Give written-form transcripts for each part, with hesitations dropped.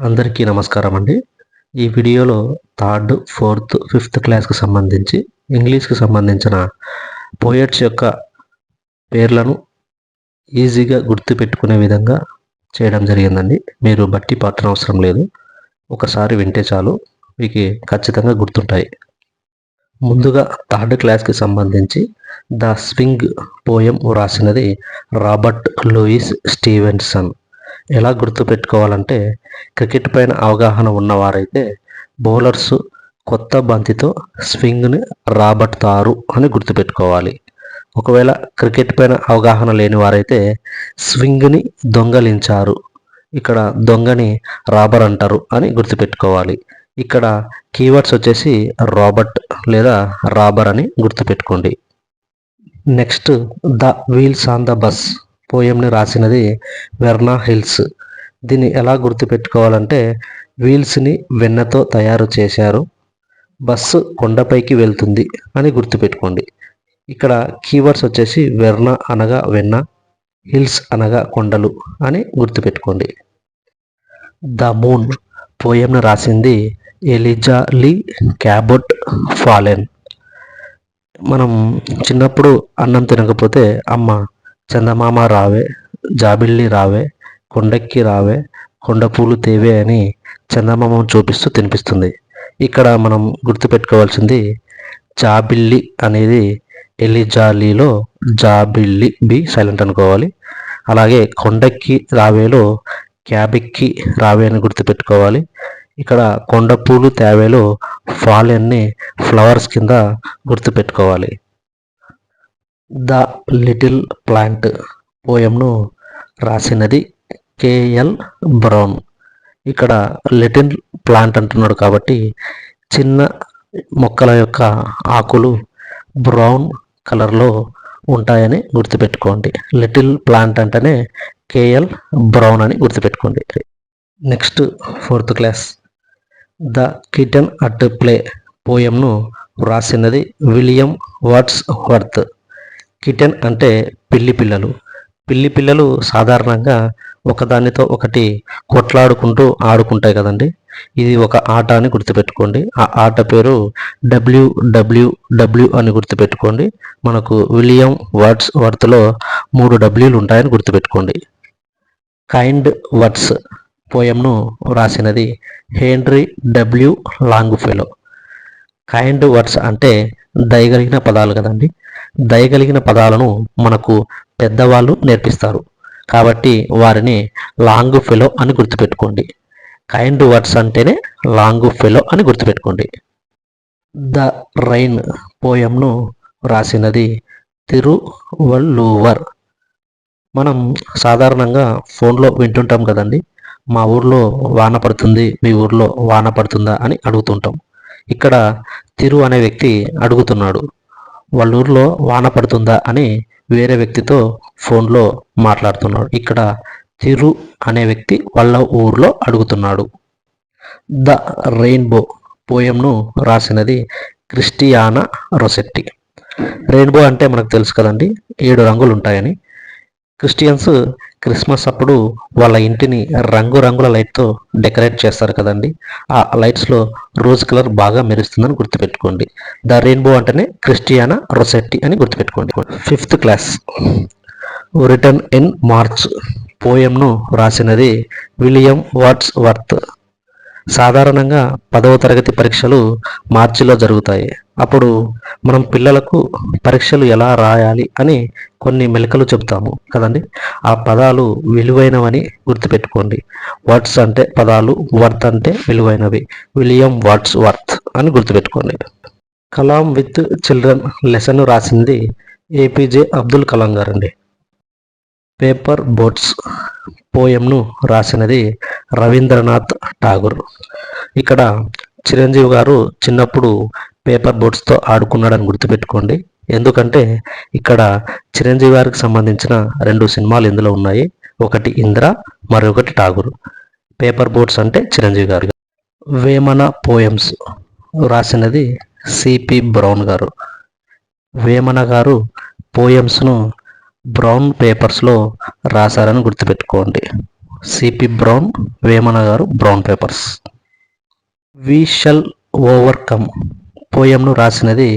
అందరికీ నమస్కారం అండి. ఈ వీడియోలో థర్డ్, ఫోర్త్, ఫిఫ్త్ క్లాస్‌కి సంబంధించి ఇంగ్లీష్‌కి సంబంధించిన పోయెట్స్ యొక్క పేర్లను ఈజీగా గుర్తుపెట్టుకునే విధంగా చేయడం జరిగిందండి. మీరు బట్టి పట్టనవసరం లేదు. ఒకసారి వింటే చాలు మీకు ఖచ్చితంగా గుర్తుంటాయి. ముందుగా థర్డ్ క్లాస్‌కి సంబంధించి ద స్వింగ్ పోయెమ్ వ్రాసినది రాబర్ట్ లూయిస్ స్టీవెన్సన్. ఎలా గుర్తుపెట్టుకోవాలంటే క్రికెట్ పైన అవగాహన ఉన్నవారైతే బౌలర్స్ కొత్త బంతితో స్వింగ్ని రాబడతారు అని గుర్తుపెట్టుకోవాలి. ఒకవేళ క్రికెట్ పైన అవగాహన లేని వారైతే స్వింగ్ని దొంగలించారు, ఇక్కడ దొంగని రాబర్ అంటారు అని గుర్తుపెట్టుకోవాలి. ఇక్కడ కీవర్డ్స్ వచ్చేసి రాబర్ట్ లేదా రాబర్ అని గుర్తుపెట్టుకోండి. Next the wheels on the bus పోయంని రాసినది వెర్నా హిల్స్. దీన్ని ఎలా గుర్తుపెట్టుకోవాలంటే వీల్స్ని వెన్నతో తయారు చేశారు, బస్సు కొండపైకి వెళ్తుంది అని గుర్తుపెట్టుకోండి. ఇక్కడ కీవర్డ్స్ వచ్చేసి వెర్నా అనగా వెన్న, హిల్స్ అనగా కొండలు అని గుర్తుపెట్టుకోండి. ద మూన్ పోయంను రాసింది ఎలిజా లీ క్యాబోట్ ఫాలెన్. మనం చిన్నప్పుడు అన్నం తినకపోతే అమ్మ చందమామ రావే, జాబిల్లి రావే, కొండెక్కి రావే, కొండపూలు తేవే అని చందమామను చూపిస్తూ తినిపిస్తుంది. ఇక్కడ మనం గుర్తుపెట్టుకోవాల్సింది జాబిల్లి అనేది ఎలిజాలీలో జాబిల్లి బి సైలెంట్ అనుకోవాలి. అలాగే కొండెక్కి రావేలో క్యాబెక్కి రావే అని గుర్తుపెట్టుకోవాలి. ఇక్కడ కొండపూలు తేవేలో ఫాలెన్ని ఫ్లవర్స్ కింద గుర్తుపెట్టుకోవాలి. ద లిటిల్ ప్లాంట్ పోయంను రాసినది కేఎల్ బ్రౌన్. ఇక్కడ లిటిల్ ప్లాంట్ అంటున్నాడు కాబట్టి చిన్న మొక్కల యొక్క ఆకులు బ్రౌన్ కలర్లో ఉంటాయని గుర్తుపెట్టుకోండి. లిటిల్ ప్లాంట్ అంటేనే కేఎల్ బ్రౌన్ అని గుర్తుపెట్టుకోండి. Next fourth class the kitten at play పోయంను రాసినది విలియం వర్డ్స్ వర్త్. కిటెన్ అంటే పిల్లి పిల్లలు. పిల్లి పిల్లలు సాధారణంగా ఒకదానితో ఒకటి కొట్లాడుకుంటూ ఆడుకుంటాయి కదండి. ఇది ఒక ఆట అని గుర్తుపెట్టుకోండి. ఆ ఆట పేరు WWW అని గుర్తుపెట్టుకోండి. మనకు విలియం వర్డ్స్ వర్త్లో 3 Wలు ఉంటాయని గుర్తుపెట్టుకోండి. కైండ్ వర్డ్స్ పోయంను రాసినది Henry W Longfellow. Kind words అంటే దయగలిగిన పదాలు కదండి. దయగలిగిన పదాలను మనకు పెద్దవాళ్ళు నేర్పిస్తారు కాబట్టి వారిని లాంగ్ ఫెలో అని గుర్తుపెట్టుకోండి. కైండ్ వర్డ్స్ అంటేనే లాంగ్ ఫెలో అని గుర్తుపెట్టుకోండి. ద రైన్ పోయంను రాసినది తిరువల్లూవర్. మనం సాధారణంగా ఫోన్లో వింటుంటాం కదండి, మా ఊర్లో వాన పడుతుంది, మీ ఊర్లో వాన పడుతుందా అని అడుగుతుంటాం. ఇక్కడ తిరు అనే వ్యక్తి అడుగుతున్నాడు, వాళ్ళ ఊర్లో వాన పడుతుందా అని వేరే వ్యక్తితో ఫోన్లో మాట్లాడుతున్నాడు. ఇక్కడ తిరు అనే వ్యక్తి వాళ్ళ ఊర్లో అడుగుతున్నాడు. ద రెయిన్బో పోయంను రాసినది క్రిస్టియానా రొసెట్టి. రెయిన్బో అంటే మనకు తెలుసు కదండి, 7 రంగులు ఉంటాయని. క్రిస్టియన్స్ క్రిస్మస్ అప్పుడు వాళ్ళ ఇంటిని రంగురంగుల లైట్తో డెకరేట్ చేస్తారు కదండి. ఆ లైట్స్లో రోజ్ కలర్ బాగా మెరుస్తుందని గుర్తుపెట్టుకోండి. ద రెయిన్బో అంటేనే క్రిస్టియానా రొసెట్టి అని గుర్తుపెట్టుకోండి. Fifth class return in March పోయంను రాసినది విలియం వర్డ్స్ వర్త్. సాధారణంగా 10వ తరగతి పరీక్షలు మార్చిలో జరుగుతాయి. అప్పుడు మనం పిల్లలకు పరీక్షలు ఎలా రాయాలి అని కొన్ని మెలకువలు చెప్తాము కదండి. ఆ పదాలు విలువైనవని గుర్తుపెట్టుకోండి. వర్డ్స్ అంటే పదాలు, వర్త్ అంటే విలువైనవి. విలియం వర్డ్స్ వర్త్ అని గుర్తుపెట్టుకోండి. కలాం విత్ చిల్డ్రన్ లెసన్ రాసింది ఏపీజే అబ్దుల్ కలాం గారండి. పేపర్ బోట్స్ పోయంను రాసినది రవీంద్రనాథ్ ఠాగూర్. ఇక్కడ చిరంజీవి గారు చిన్నప్పుడు పేపర్ బోట్స్తో ఆడుకున్నాడని గుర్తుపెట్టుకోండి. ఎందుకంటే ఇక్కడ చిరంజీవి గారికి సంబంధించిన 2 సినిమాలు ఇందులో ఉన్నాయి. ఒకటి ఇంద్ర, మరొకటి ఠాగూర్. పేపర్ బోట్స్ అంటే చిరంజీవి గారు. వేమన పోయమ్స్ రాసినది సిపి బ్రౌన్ గారు. వేమన గారు పోయమ్స్ను బ్రౌన్ పేపర్స్లో రాశారని గుర్తుపెట్టుకోండి. సిపి బ్రౌన్, వేమన గారు Brown papers. We shall overcome పోయంను రాసినది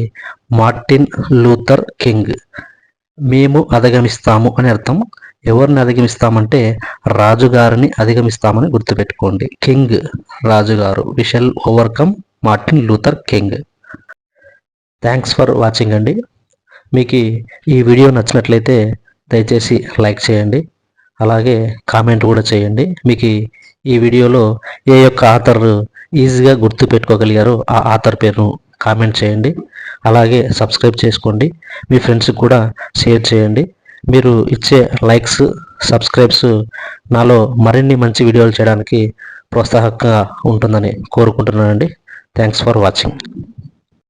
మార్టిన్ లూథర్ కింగ్. మేము అధిగమిస్తాము అని అర్థం. ఎవరిని అధిగమిస్తామంటే రాజుగారిని అధిగమిస్తామని గుర్తుపెట్టుకోండి. కింగ్ రాజుగారు. We shall overcome Martin Luther King. Thanks for watching అండి. మీకు ఈ వీడియో నచ్చినట్లయితే దయచేసి లైక్ చేయండి, అలాగే కామెంట్ కూడా చేయండి. మీకు ఈ వీడియోలో ఏ యొక్క ఆథర్ ఈజీగా గుర్తు పెట్టుకోగలిగారో ఆ ఆథర్ పేరును కామెంట్ చేయండి. అలాగే సబ్స్క్రైబ్ చేసుకోండి, మీ ఫ్రెండ్స్కి కూడా షేర్ చేయండి. మీరు ఇచ్చే లైక్స్, సబ్స్క్రైబ్స్ నాలో మరిన్ని మంచి వీడియోలు చేయడానికి ప్రోత్సాహకంగా ఉంటుందని కోరుకుంటున్నానండి. Thanks for watching.